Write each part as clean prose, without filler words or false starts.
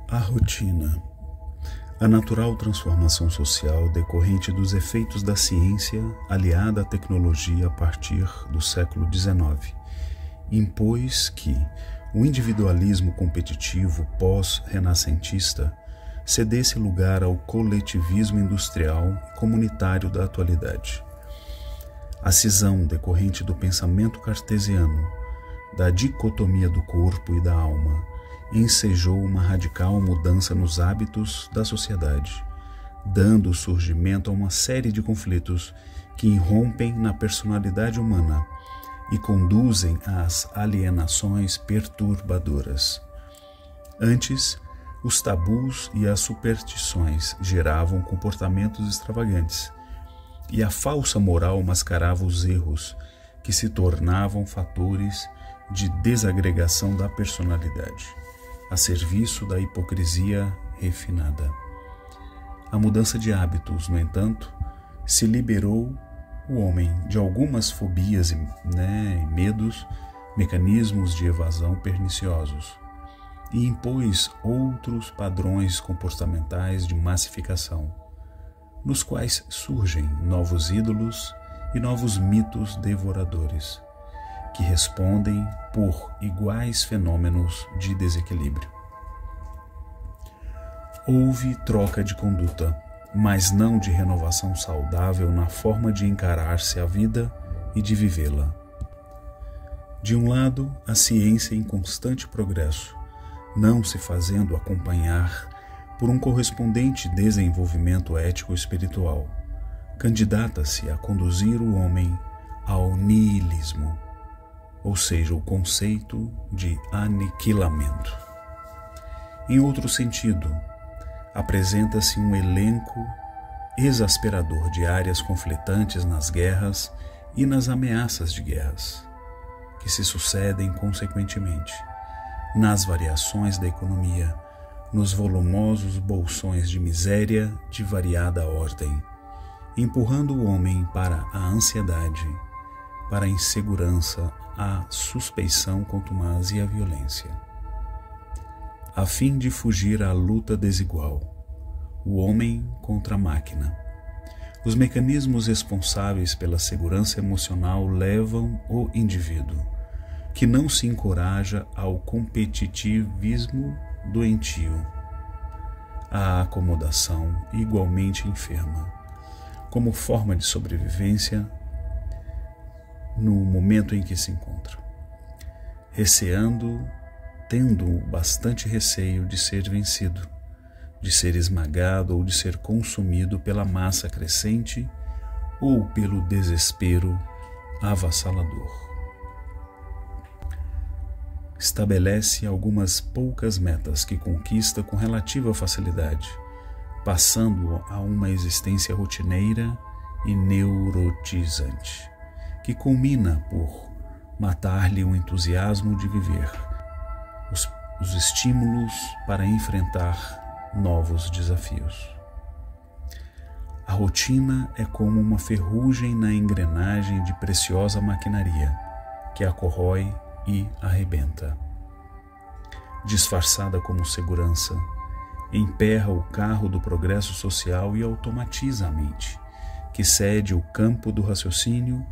A rotina. A natural transformação social decorrente dos efeitos da ciência aliada à tecnologia a partir do século XIX impôs que o individualismo competitivo pós-renascentista cedesse lugar ao coletivismo industrial e comunitário da atualidade. A cisão decorrente do pensamento cartesiano, da dicotomia do corpo e da alma, ensejou uma radical mudança nos hábitos da sociedade, dando surgimento a uma série de conflitos que irrompem na personalidade humana e conduzem às alienações perturbadoras. Antes, os tabus e as superstições geravam comportamentos extravagantes, e a falsa moral mascarava os erros que se tornavam fatores de desagregação da personalidade, a serviço da hipocrisia refinada. A mudança de hábitos, no entanto, se liberou o homem de algumas fobias e medos, mecanismos de evasão perniciosos, e impôs outros padrões comportamentais de massificação, nos quais surgem novos ídolos e novos mitos devoradores, que respondem por iguais fenômenos de desequilíbrio. Houve troca de conduta, mas não de renovação saudável na forma de encarar-se a vida e de vivê-la. De um lado, a ciência em constante progresso, não se fazendo acompanhar por um correspondente desenvolvimento ético-espiritual, candidata-se a conduzir o homem ao niilismo, ou seja, o conceito de aniquilamento. Em outro sentido, apresenta-se um elenco exasperador de áreas conflitantes nas guerras e nas ameaças de guerras, que se sucedem consequentemente nas variações da economia, nos volumosos bolsões de miséria de variada ordem, empurrando o homem para a ansiedade, para a insegurança, a suspeição contumaz e a violência. A fim de fugir à luta desigual, o homem contra a máquina, os mecanismos responsáveis pela segurança emocional levam o indivíduo, que não se encoraja ao competitivismo doentio, à acomodação igualmente enferma, como forma de sobrevivência no momento em que se encontra, tendo bastante receio de ser vencido, de ser esmagado ou de ser consumido pela massa crescente ou pelo desespero avassalador. Estabelece algumas poucas metas que conquista com relativa facilidade, passando a uma existência rotineira e neurotizante, que culmina por matar-lhe o entusiasmo de viver, os estímulos para enfrentar novos desafios. A rotina é como uma ferrugem na engrenagem de preciosa maquinaria que a corrói e arrebenta. Disfarçada como segurança, emperra o carro do progresso social e automatiza a mente, que cede o campo do raciocínio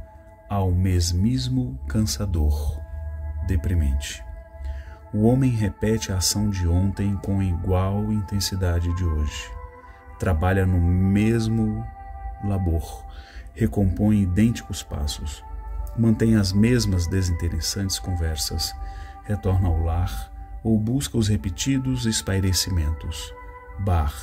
ao mesmismo cansador, deprimente. O homem repete a ação de ontem com igual intensidade de hoje. Trabalha no mesmo labor, recompõe idênticos passos, mantém as mesmas desinteressantes conversas, retorna ao lar ou busca os repetidos espairecimentos, bar,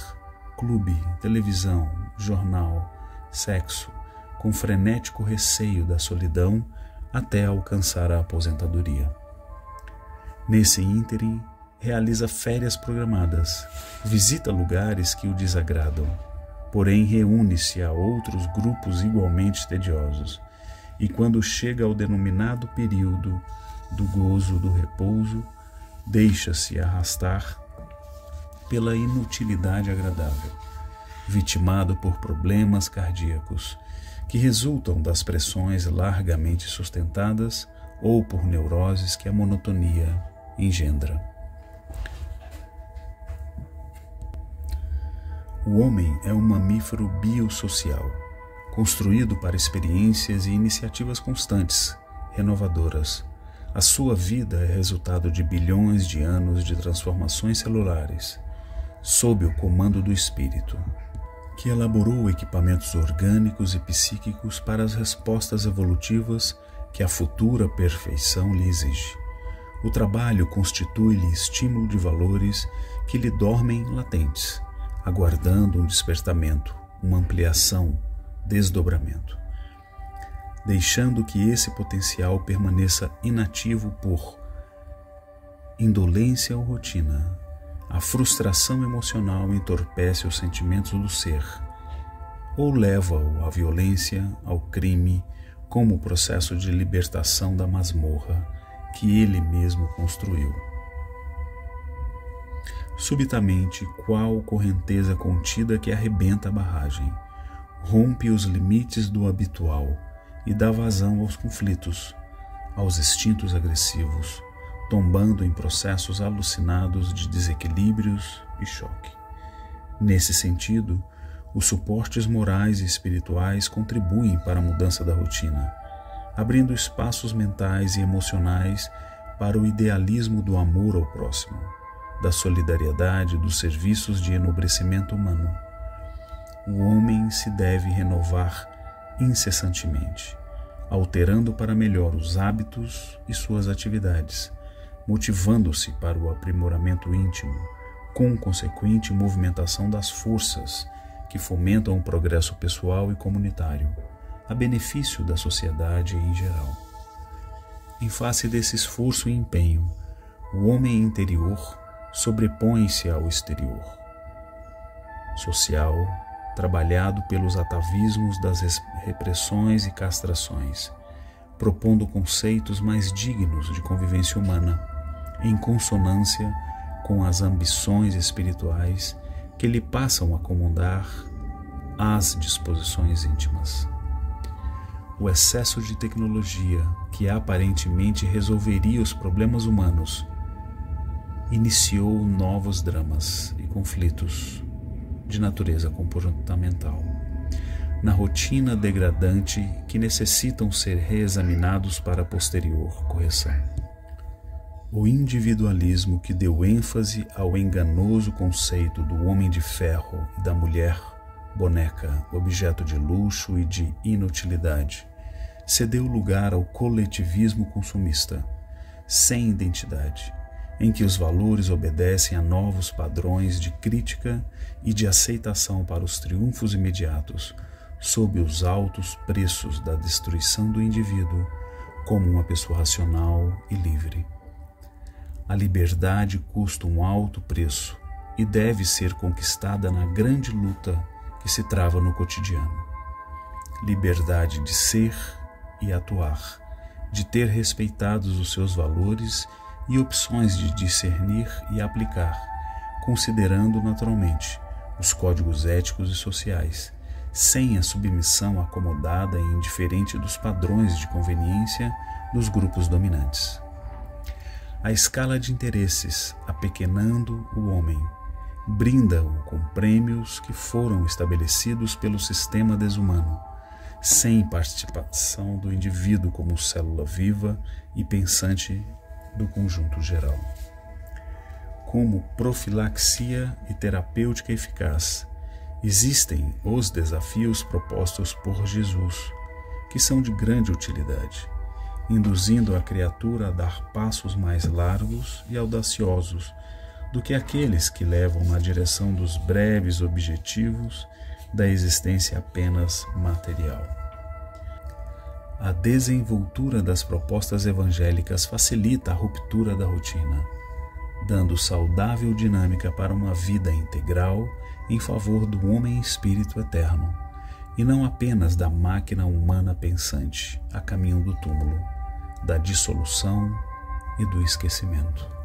clube, televisão, jornal, sexo, com frenético receio da solidão até alcançar a aposentadoria. Nesse ínterim, realiza férias programadas, visita lugares que o desagradam, porém reúne-se a outros grupos igualmente tediosos, e quando chega ao denominado período do gozo do repouso, deixa-se arrastar pela inutilidade agradável, vitimado por problemas cardíacos que resultam das pressões largamente sustentadas ou por neuroses que a monotonia engendra. O homem é um mamífero biosocial, construído para experiências e iniciativas constantes, renovadoras. A sua vida é resultado de bilhões de anos de transformações celulares, sob o comando do espírito, que elaborou equipamentos orgânicos e psíquicos para as respostas evolutivas que a futura perfeição lhe exige. O trabalho constitui-lhe estímulo de valores que lhe dormem latentes, aguardando um despertamento, uma ampliação, desdobramento, deixando que esse potencial permaneça inativo por indolência ou rotina. A frustração emocional entorpece os sentimentos do ser, ou leva-o à violência, ao crime, como o processo de libertação da masmorra que ele mesmo construiu. Subitamente, qual correnteza contida que arrebenta a barragem, rompe os limites do habitual e dá vazão aos conflitos, aos instintos agressivos, tombando em processos alucinados de desequilíbrios e choque. Nesse sentido, os suportes morais e espirituais contribuem para a mudança da rotina, abrindo espaços mentais e emocionais para o idealismo do amor ao próximo, da solidariedade, dos serviços de enobrecimento humano. O homem se deve renovar incessantemente, alterando para melhor os hábitos e suas atividades, motivando-se para o aprimoramento íntimo, com consequente movimentação das forças que fomentam o progresso pessoal e comunitário, a benefício da sociedade em geral. Em face desse esforço e empenho, o homem interior sobrepõe-se ao exterior social, trabalhado pelos atavismos das repressões e castrações, propondo conceitos mais dignos de convivência humana, em consonância com as ambições espirituais que lhe passam a comandar as disposições íntimas. O excesso de tecnologia, que aparentemente resolveria os problemas humanos, iniciou novos dramas e conflitos de natureza comportamental, na rotina degradante que necessitam ser reexaminados para a posterior correção. O individualismo que deu ênfase ao enganoso conceito do homem de ferro e da mulher boneca, objeto de luxo e de inutilidade, cedeu lugar ao coletivismo consumista, sem identidade, em que os valores obedecem a novos padrões de crítica e de aceitação para os triunfos imediatos, sob os altos preços da destruição do indivíduo como uma pessoa racional e livre. A liberdade custa um alto preço e deve ser conquistada na grande luta que se trava no cotidiano. Liberdade de ser e atuar, de ter respeitados os seus valores e opções de discernir e aplicar, considerando naturalmente os códigos éticos e sociais, sem a submissão acomodada e indiferente dos padrões de conveniência dos grupos dominantes. A escala de interesses, apequenando o homem, brinda-o com prêmios que foram estabelecidos pelo sistema desumano, sem participação do indivíduo como célula viva e pensante do conjunto geral. Como profilaxia e terapêutica eficaz, existem os desafios propostos por Jesus, que são de grande utilidade, induzindo a criatura a dar passos mais largos e audaciosos do que aqueles que levam na direção dos breves objetivos da existência apenas material. A desenvoltura das propostas evangélicas facilita a ruptura da rotina, dando saudável dinâmica para uma vida integral em favor do homem espírito eterno, e não apenas da máquina humana pensante a caminho do túmulo, da dissolução e do esquecimento.